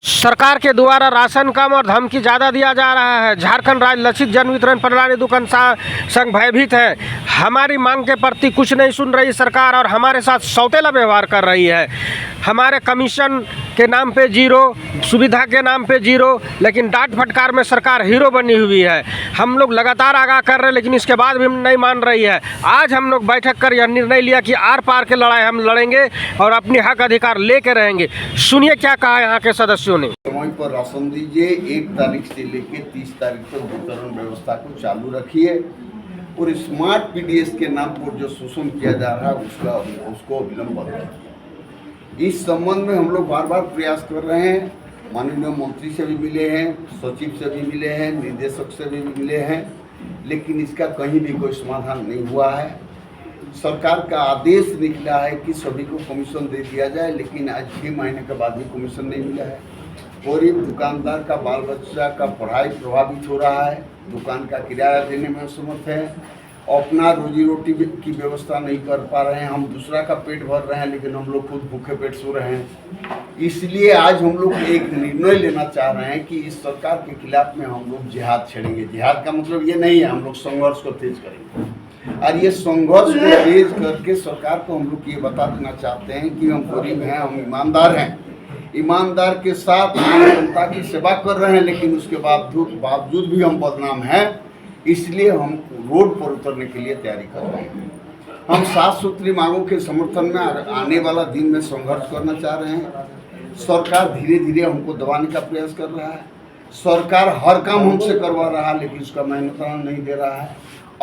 सरकार के द्वारा राशन कम और धमकी ज़्यादा दिया जा रहा है। झारखंड राज्य लक्षित जन वितरण प्रणाली दुकानदार संघ भयभीत है। हमारी मांग के प्रति कुछ नहीं सुन रही सरकार और हमारे साथ सौतेला व्यवहार कर रही है। हमारे कमीशन के नाम पे जीरो, सुविधा के नाम पे जीरो, लेकिन डांट फटकार में सरकार हीरो बनी हुई है। हम लोग लगातार आगाह कर रहे हैं, लेकिन इसके बाद भी नहीं मान रही है। आज हम लोग बैठक कर यह निर्णय लिया कि आर पार के लड़ाई हम लड़ेंगे और अपने हक अधिकार लेके रहेंगे। सुनिए क्या कहा यहाँ के सदस्यों ने। समय पर राशन दीजिए, 1 तारीख से लेकर 30 तारीख तक वितरण व्यवस्था को चालू रखिए और स्मार्ट पीडीएस के नाम पर जो शोषण किया जा रहा है उसको अविलंब बंद कीजिए। इस संबंध में हम लोग बार बार प्रयास कर रहे हैं। माननीय मंत्री से भी मिले हैं, सचिव से भी मिले हैं, निदेशक से भी मिले हैं, लेकिन इसका कहीं भी कोई समाधान नहीं हुआ है। सरकार का आदेश निकला है कि सभी को कमीशन दे दिया जाए, लेकिन आज 6 महीने के बाद भी कमीशन नहीं मिला है। गरीब दुकानदार का बाल बच्चा का पढ़ाई प्रभावित हो रहा है, दुकान का किराया देने में असमर्थ है, अपना रोजी रोटी की व्यवस्था नहीं कर पा रहे हैं। हम दूसरा का पेट भर रहे हैं, लेकिन हम लोग खुद भूखे पेट सो रहे हैं। इसलिए आज हम लोग एक निर्णय लेना चाह रहे हैं कि इस सरकार के खिलाफ में हम लोग जिहाद छेड़ेंगे। जिहाद का मतलब ये नहीं है, हम लोग संघर्ष को तेज करेंगे और ये संघर्ष को तेज करके सरकार को हम लोग ये बता देना चाहते हैं कि हम गरीब हैं, हम ईमानदार हैं, ईमानदार के साथ जनता की सेवा कर रहे हैं, लेकिन उसके बावजूद भी हम बदनाम हैं। इसलिए हम रोड पर उतरने के लिए तैयारी कर रहे हैं। हम 7 सूत्री मांगों के समर्थन में आने वाला दिन में संघर्ष करना चाह रहे हैं। सरकार धीरे धीरे हमको दबाने का प्रयास कर रहा है। सरकार हर काम हमसे करवा रहा है, लेकिन उसका मेहनताना नहीं दे रहा है।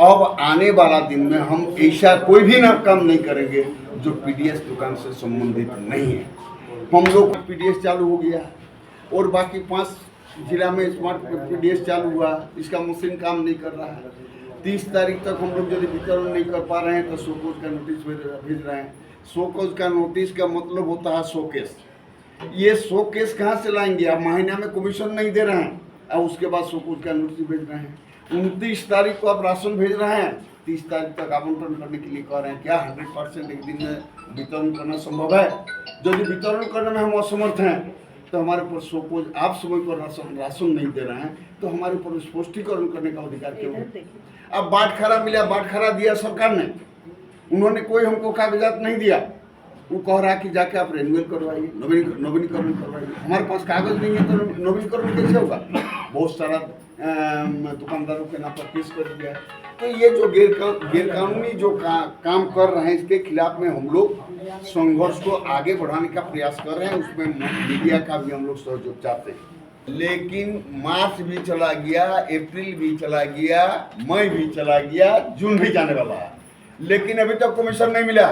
अब आने वाला दिन में हम ऐसा कोई भी काम नहीं करेंगे जो पीडीएस दुकान से संबंधित नहीं है। हम लोग पीडीएस चालू हो गया और बाकी 5 जिला में स्मार्ट पीडीएस चालू हुआ, इसका मशीन काम नहीं कर रहा है। 30 तारीख तक हम लोग यदि वितरण नहीं कर पा रहे हैं तो शोकोज का नोटिस भेज रहे हैं। शोकोज का नोटिस का मतलब होता है शोकेस। ये शोकेस कहाँ से लाएंगे? आप महीना में कमीशन नहीं दे रहे हैं और उसके बाद शोकोज का नोटिस भेज रहे हैं। 29 तारीख को आप राशन भेज रहे हैं, 30 तारीख तक आवंटन करने के लिए कह रहे हैं। क्या 100% एक दिन में वितरण करना संभव है? यदि वितरण करने में हम असमर्थ हैं तो हमारे ऊपर सपोज आप समय पर राशन नहीं दे रहे हैं तो हमारे ऊपर स्पष्टीकरण करने का अधिकार क्यों है? अब बाटखारा मिला, बाटखारा दिया सरकार ने, उन्होंने कोई हमको कागजात नहीं दिया। वो कह रहा है कि जाके आप रिन्यूअल करवाइए, नवीनीकरण करवाइए। हमारे पास कागज नहीं है तो नवीनीकरण कैसे होगा? बहुत सारा दुकानदारों के नाम पर केस कर दिया है। तो ये जो गैरकानूनी जो काम कर रहे हैं, इसके खिलाफ में हम लोग संघर्ष को आगे बढ़ाने का प्रयास कर रहे हैं। उसमें मीडिया का भी हम लोग सहयोग चाहते हैं। लेकिन मार्च भी चला गया, अप्रैल भी चला गया, मई भी चला गया, जून भी जाने वाला है, लेकिन अभी तक कमीशन नहीं मिला।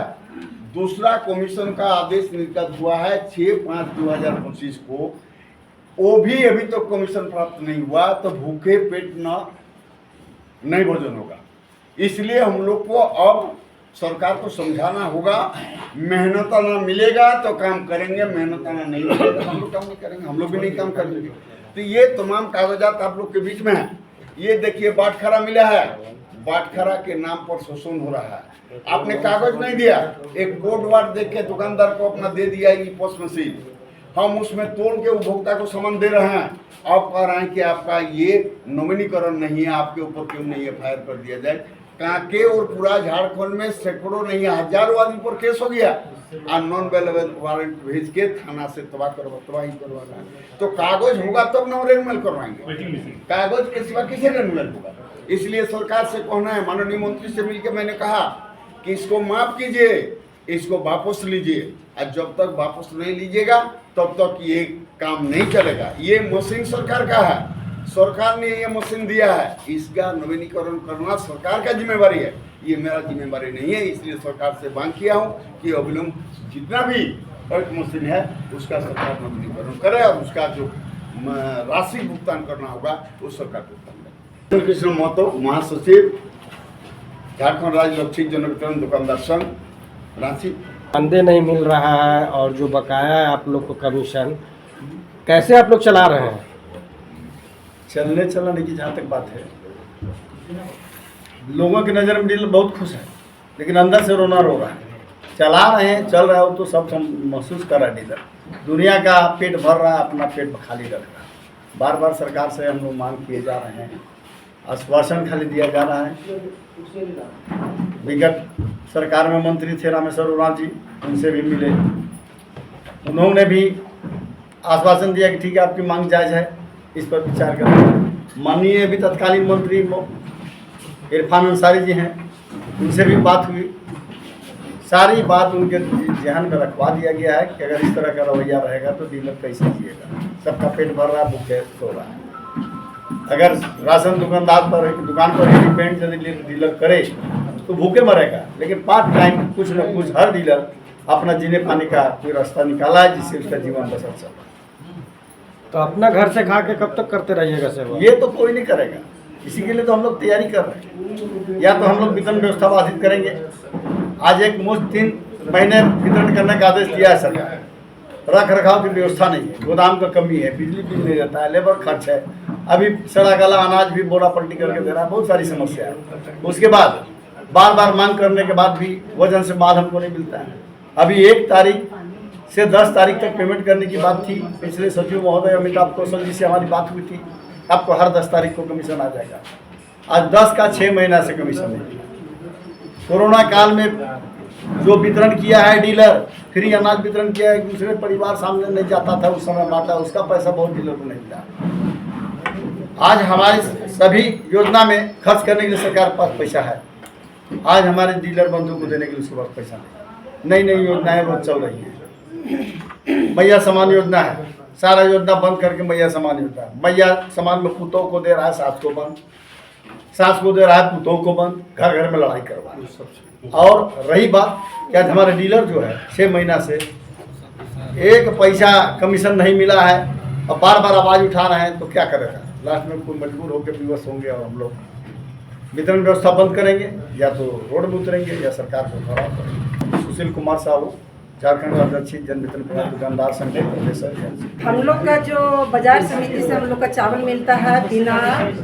दूसरा कमीशन का आदेश निर्गत हुआ है 6/5/2025 को, वो भी अभी तक कमीशन प्राप्त नहीं हुआ। तो भूखे पेट नहीं भोजन होगा। इसलिए हम लोग को अब सरकार को समझाना होगा, मेहनताना मिलेगा तो काम करेंगे, मेहनताना नहीं मिलेगा तो हम लोग काम नहीं करेंगे, हम लोग भी नहीं काम करेंगे। तो ये तमाम कागजात आप लोग के बीच में है। ये देखिए बाटखारा मिला है, बाटखारा के नाम पर शोषण हो रहा है। आपने कागज नहीं दिया, एक कोड वार्ड देख के दुकानदार को अपना दे दिया ई पोस्ट मशीन, हम उसमें तोड़ के उपभोक्ता को सामान दे रहे हैं। आप कह रहे हैं कि आपका ये नवीनीकरण नहीं है, आपके ऊपर क्यों नहीं FIR कर दिया जाए? कांके और पूरा झारखंड में सैकड़ों नहीं हजारों आदमी पर केस हो गया और नॉन अवेलेबल वारंट भेज के थाना से तबाही करवा रहा है। तो कागज होगा तब ना रिन्यूअल करवाएंगे, कागज के सिवा किसे रिन्यूअल होगा? इसलिए सरकार से कहना है, माननीय मंत्री से मिलकर मैंने कहा कि इसको माफ कीजिए, इसको वापस लीजिए, और जब तक वापस नहीं लीजिएगा तब तक ये काम नहीं चलेगा। ये मशीन सरकार का है, सरकार ने ये मशीन दिया है, इसका नवीनीकरण करना सरकार का जिम्मेवारी है, ये मेरा जिम्मेवारी नहीं है। इसलिए सरकार से मांग किया हूँ कि अविलंब जितना भी मशीन है उसका सरकार नवीनीकरण करे और उसका जो राशि भुगतान करना होगा वो सरकार भुगतान करे। कृष्ण महतो, महासचिव, झारखंड राज्य लक्षित जन वितरण दुकानदार संघ, रांची। अंदे नहीं मिल रहा है और जो बकाया है आप लोग को कमीशन, कैसे आप लोग चला रहे हैं? चलाने की जहाँ तक बात है, लोगों की नज़र में डीलर बहुत खुश है, लेकिन अंदर से रोना रो रहा है। चला रहे हैं, चल रहा हो तो सब महसूस कर रहा है डीलर। दुनिया का पेट भर रहा है, अपना पेट खाली रख रहा है। बार बार सरकार से हम लोग मांग किए जा रहे हैं, आश्वासन खाली दिया जा रहा है। विगत सरकार में मंत्री थे रामेश्वर उरांव जी, उनसे भी मिले, उन्होंने भी आश्वासन दिया कि ठीक है आपकी मांग जायज़ है, इस पर विचार करें। माननीय अभी तत्कालीन मंत्री इरफान अंसारी जी हैं, उनसे भी बात हुई। सारी बात उनके जहन में रखवा दिया गया है कि अगर इस तरह का रवैया रहेगा तो डीलर कैसे जिएगा। सबका पेट भर रहा है, भूखे सो रहा है। अगर राशन दुकान पर ही डिपेंड यदि डीलर करे तो भूखे मरेगा, लेकिन पार्ट टाइम कुछ न कुछ हर डीलर अपना जीने पाने का कोई रास्ता निकाला है जिससे उसका जीवन बसर चला। तो अपना घर से खा के कब तक करते रहिएगा सेवा? ये तो कोई नहीं करेगा, इसी के लिए तो हम लोग तैयारी कर रहे हैं। या तो हम लोग वितरण व्यवस्था बाधित करेंगे। आज एक मुश्त 3 महीने वितरण करने का आदेश दिया है सरकार। रख रखाव की व्यवस्था नहीं है, गोदाम का कमी है, बिजली बिल नहीं रहता है, लेबर खर्च है, अभी सड़ा गला अनाज भी बोरा पलटी करके दे रहा है, बहुत सारी समस्या है। उसके बाद बार बार मांग करने के बाद भी वजन से माल हमको नहीं मिलता है। अभी 1 तारीख से 10 तारीख तक पेमेंट करने की बात थी। पिछले सचिव महोदय अमिताभ कौशल जी से हमारी बात हुई थी, आपको हर 10 तारीख को कमीशन आ जाएगा। आज 10 का 6 महीना से कमीशन नहीं मिला। कोरोना काल में जो वितरण किया है डीलर, फ्री अनाज वितरण किया है, दूसरे परिवार सामने नहीं जाता था उस समय बांटा, उसका पैसा बहुत डीलर को नहीं मिला। आज हमारी सभी योजना में खर्च करने के लिए सरकार के पास पैसा है। आज हमारे डीलर बंधु को देने के लिए उसके पास पैसा नहीं। नई योजनाएं रोज चल रही हैं। मैया समान योजना है, सारा योजना बंद करके मैया समान योजना, मैया समान में पुतों को दे रहा है, सास को बंद, सास को दे रहा है, पुतों को बंद, घर घर में लड़ाई करवा रहा। और रही बात कि आज हमारे डीलर जो है 6 महीना से 1 पैसा कमीशन नहीं मिला है और बार बार आवाज़ उठा रहे हैं, तो क्या करेगा? लास्ट में कोई मजबूर होकर विवश होंगे और हम लोग वितरण व्यवस्था बंद करेंगे, या तो रोड में उतरेंगे या सरकार को खड़ा करेंगे। सुशील कुमार साहू, झारखंड अध्यक्ष जन वितरण प्रणाली दुकानदार संघ के प्रोफेसर। हम लोग का जो बाजार समिति से हम लोग का चावल मिलता है बिना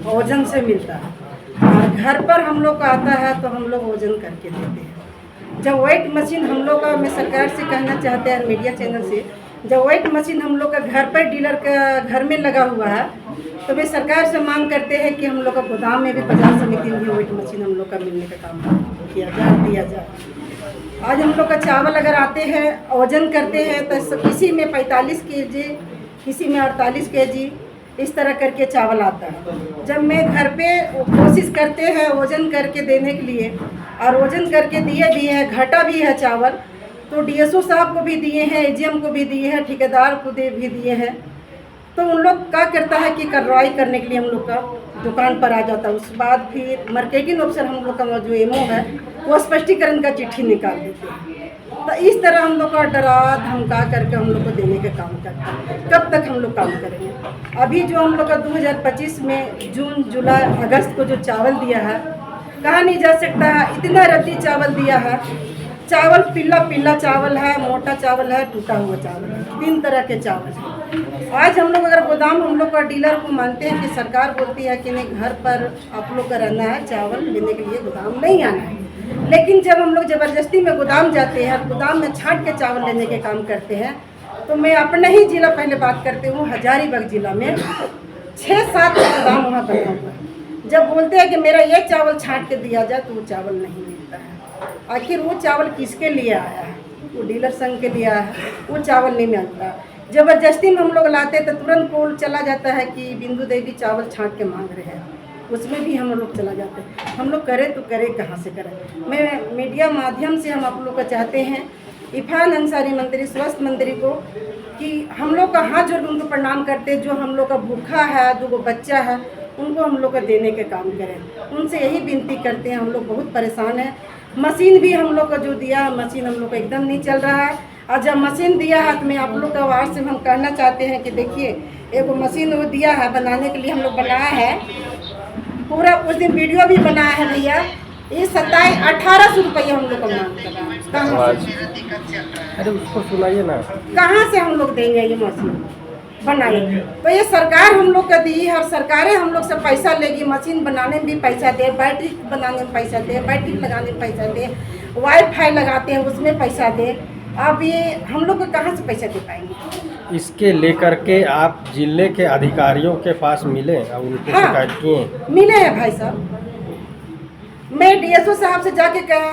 वजन से मिलता है, और घर पर हम लोग का आता है तो हम लोग वजन करके देते हैं। जब वेट मशीन हम लोग का, मैं सरकार से कहना चाहते हैं मीडिया चैनल से, जब वेट मशीन हम लोग का घर पर डीलर का घर में लगा हुआ है, तो वे सरकार से मांग करते हैं कि हम लोग का गोदाम में भी बाजार समिति में भी वेट मशीन हम लोग का मिलने का काम किया जाए, दिया जाए। आज हम लोग का चावल अगर आते हैं वजन करते हैं तो किसी में 45 kg, किसी में 48 kg, इस तरह करके चावल आता है। जब मैं घर पे कोशिश करते हैं वजन करके देने के लिए, और वजन करके दिए भी है, घटा भी है चावल, तो डीएसओ साहब को भी दिए हैं, एजीएम को भी दिए हैं, ठेकेदार को भी दिए हैं, तो उन लोग क्या करता है कि कार्रवाई करने के लिए हम लोग का दुकान पर आ जाता है। उसके बाद फिर मार्केटिंग ऑफिसर हम लोग का जो एमओ है वो स्पष्टीकरण का चिट्ठी निकाल देते हैं। तो इस तरह हम लोग का डरा धमका करके हम लोग को देने का काम करते हैं। कब तक हम लोग काम करेंगे? अभी जो हम लोग का 2025 में जून जुलाई अगस्त को जो चावल दिया है, कहा नहीं जा सकता है, इतना रद्दी चावल दिया है। चावल पीला चावल है, मोटा चावल है, टूटा हुआ चावल है, 3 तरह के चावल है। आज हम लोग अगर गोदाम, हम लोग का डीलर को मानते हैं कि सरकार बोलती है कि नहीं घर पर आप लोग का रहना है, चावल लेने के लिए गोदाम नहीं आना है, लेकिन जब हम लोग ज़बरदस्ती में गोदाम जाते हैं, गोदाम में छांट के चावल लेने के काम करते हैं, तो मैं अपने ही जिला पहले बात करती हूँ, हजारीबाग जिला में 6-7 गोदाम वहाँ बना हुआ है। जब बोलते हैं कि मेरा ये चावल छांट के दिया जाए तो वो चावल नहीं मिलता है। आखिर वो चावल किसके लिए आया है? वो डीलर संघ के लिए आया है, वो चावल नहीं मिलता। ज़बरदस्ती में हम लोग लाते तो तुरंत कॉल चला जाता है कि बिंदु देवी चावल छांट के मांग रहे हैं, उसमें भी हम लोग चला जाते हैं। हम लोग करें तो करें कहाँ से करें? मैं मीडिया माध्यम से हम आप लोग को चाहते हैं, इरफान अंसारी मंत्री, स्वास्थ्य मंत्री को, कि हम लोग का हाथ जोड़ उनको प्रणाम करते, जो हम लोग का भूखा है, 2 बच्चा है, उनको हम लोग का देने के काम करें। उनसे यही विनती करते हैं, हम लोग बहुत परेशान हैं। मशीन भी हम लोग का जो दिया है, मशीन हम लोग का एकदम नहीं चल रहा है। और जब मशीन दिया है तो मैं आप लोग का आवाज़ से हम कहना चाहते हैं कि देखिए, एक मशीन वो दिया है बनाने के लिए, हम लोग बनाया है पूरा, उस दिन वीडियो भी बनाया है भैया। ये 1800 रुपये हम लोग का मांग कर रहा है, कहाँ से? अरे उसको सुनाइए ना, कहाँ से हम लोग देंगे ये मशीन बनाई? तो ये सरकार हम लोग का दी है, और सरकारें हम लोग से पैसा लेगी, मशीन बनाने में भी पैसा दे, बैटरी बनाने में पैसा दे, बैटरी लगाने में पैसा दे, वाईफाई लगाते हैं उसमें पैसा दे, अब ये हम लोग को कहाँ से पैसा दे पाएंगे। इसके लेकर के आप जिले के अधिकारियों के पास मिले और उनकी हाँ। शिकायत किए? मिले हैं भाई साहब, मैं डीएसओ साहब से जाके कहा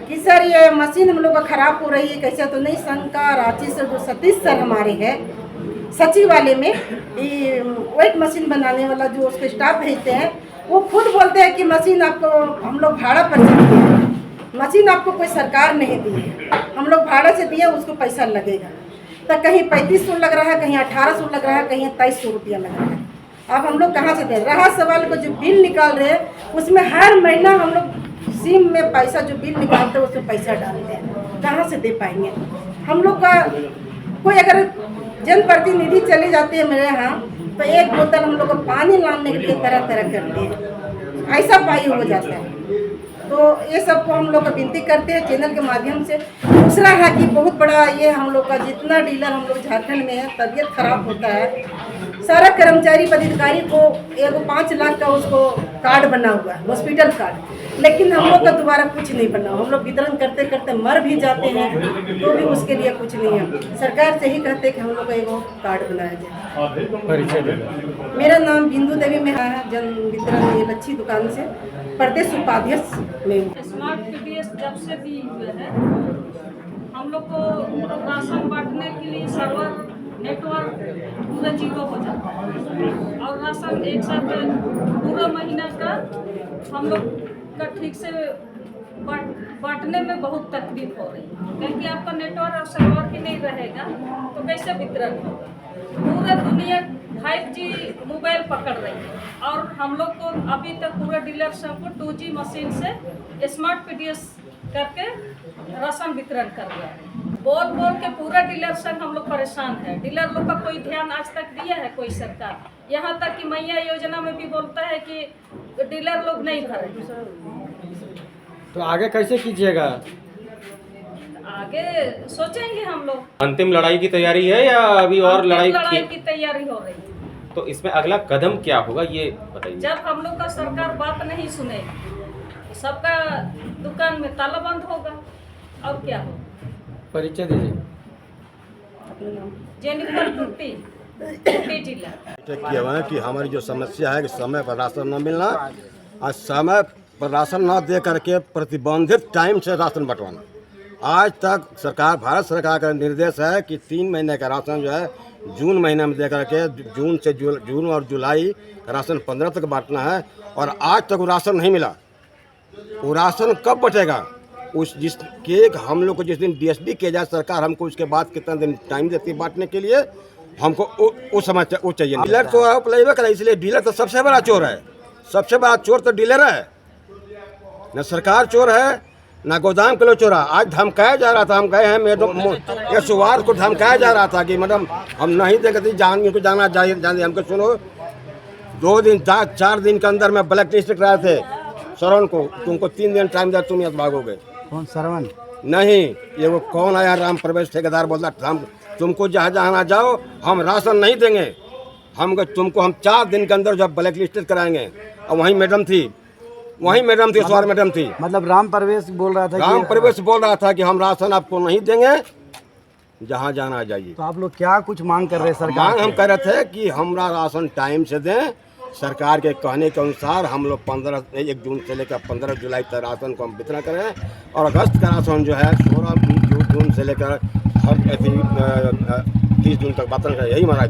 कि सर ये मशीन हम लोग का ख़राब हो रही है, कैसे तो नहीं। शंका रांची से जो सतीश सर हमारे हैं सचिव वाले में, ये वेट मशीन बनाने वाला जो उसके स्टाफ भेजते हैं, वो खुद बोलते हैं कि मशीन आपको हम लोग भाड़ा पर से दिए हैं, मशीन आपको कोई सरकार नहीं दी है, हम लोग भाड़ा से दिए, उसको पैसा लगेगा। तो कहीं 3500 लग रहा है, कहीं 1800 लग रहा है, कहीं 2300 रुपया लग रहा है। अब हम लोग कहाँ से दें? रहा सवाल को जो बिल निकाल रहे हैं उसमें हर महीना हम लोग सिम में पैसा जो बिल निकालते हैं उसमें पैसा डालते हैं, कहाँ से दे पाएंगे हम लोग का? कोई अगर जनप्रतिनिधि चले जाते हैं मेरे यहाँ तो एक बोतल हम लोग को पानी लाने के लिए तरह तरह करते हैं, ऐसा पाई हो जाता है। तो ये सबको हम लोग का विनती करते हैं चैनल के माध्यम से। दूसरा है कि बहुत बड़ा ये हम लोग का जितना डीलर हम लोग झारखंड में है, तबीयत खराब होता है, सारा कर्मचारी पदाधिकारी को 5 लाख का उसको कार्ड बना हुआ है, हॉस्पिटल कार्ड, लेकिन हम लोग का दोबारा कुछ नहीं बना। हम लोग वितरण करते करते मर भी जाते हैं तो भी उसके लिए कुछ नहीं है। सरकार से ही कहते हैं कि हम लोग का एगो कार्ड बनाया जाए। परिचय दें। मेरा नाम बिंदु देवी में है, जन वितरण ये लच्छी दुकान से प्रदेश उपाध्यक्ष में हूँ। स्मार्ट पीडीएस जब से दी हुए है, हम लोग को राशन बांटने के लिए सर्वर नेटवर्क पूरा जीरो हो जाता है और राशन एक साथ पूरा महीना का हम लोग का ठीक से बांटने में बहुत तकलीफ हो रही है, क्योंकि आपका नेटवर्क और सर्वर ही नहीं रहेगा तो कैसे वितरण होगा। पूरा दुनिया 5G मोबाइल पकड़ रही है और हम लोग को अभी तक पूरा डीलर सबको 2G मशीन से स्मार्ट पीडीएस करके राशन वितरण कर रहा है। बोल बोल के पूरा डीलर संघ हम लोग परेशान है। डीलर लोग का कोई ध्यान आज तक दिया है कोई सरकार? यहाँ तक कि मैया योजना में भी बोलता है कि डीलर लोग नहीं भरे। तो आगे कैसे कीजिएगा? आगे सोचेंगे हम लोग। अंतिम लड़ाई की तैयारी है या अभी और लड़ाई की तैयारी हो रही है। तो इसमें अगला कदम क्या होगा ये बताइए। जब हम लोग का सरकार बात नहीं सुनेगी, सबका दुकान में ताला बंद होगा और क्या होगा। परिचय दीजिए। जेनिफर टूटी जिला किया हुआ है कि हमारी जो समस्या है कि समय पर राशन न मिलना और समय पर राशन न दे करके प्रतिबंधित टाइम से राशन बंटवाना। आज तक सरकार, भारत सरकार का निर्देश है कि 3 महीने का राशन जो है जून महीने में दे करके जून और जुलाई राशन 15 तक बांटना है और आज तक वो राशन नहीं मिला। वो राशन कब बटेगा? जिसके हम लोग को जिस दिन DSB किया जाए सरकार, हमको उसके बाद कितना दिन टाइम देती है बांटने के लिए, हमको उस समय वो चाहिए। डीलर तो आप लेबे करें, इसलिए डीलर तो सबसे बड़ा चोर है। सबसे बड़ा चोर तो डीलर है, न सरकार चोर है ना गोदाम के लोग चोरा। आज धमकाया जा रहा था, हम गए हैं मैडम यशवार को धमकाया जा रहा था कि मैडम हम नहीं देंगे, जाना चाहिए। हमको सुनो, 2 दिन 4 दिन के अंदर में ब्लैक लिस्ट कराए थे श्रवण को, तुमको 3 दिन टाइम दिया, तुम यहाँ भागोगे। कौन श्रवण? नहीं, ये वो कौन आया राम प्रवेश ठेकेदार बोलता हम तुमको जहाँ जहाँ जाओ हम राशन नहीं देंगे, तुमको हम 4 दिन के अंदर जब ब्लैक लिस्टेड कराएंगे। और वहीं मैडम थी, स्वार मैडम थी। मतलब राम प्रवेश बोल रहा था, राम प्रवेश बोल रहा था कि हम राशन आपको नहीं देंगे, जहाँ जाना जाइए। तो आप लोग क्या कुछ मांग कर रहे हैं सरकार? मांग हम कर रहे थे कि हमरा राशन टाइम से दें। सरकार के कहने के अनुसार हम लोग 1 जून से लेकर 15 जुलाई तक राशन को हम वितरण करें और अगस्त का राशन जो है 16 जून से लेकर 30 जून तक वितरण करें। यही हमारा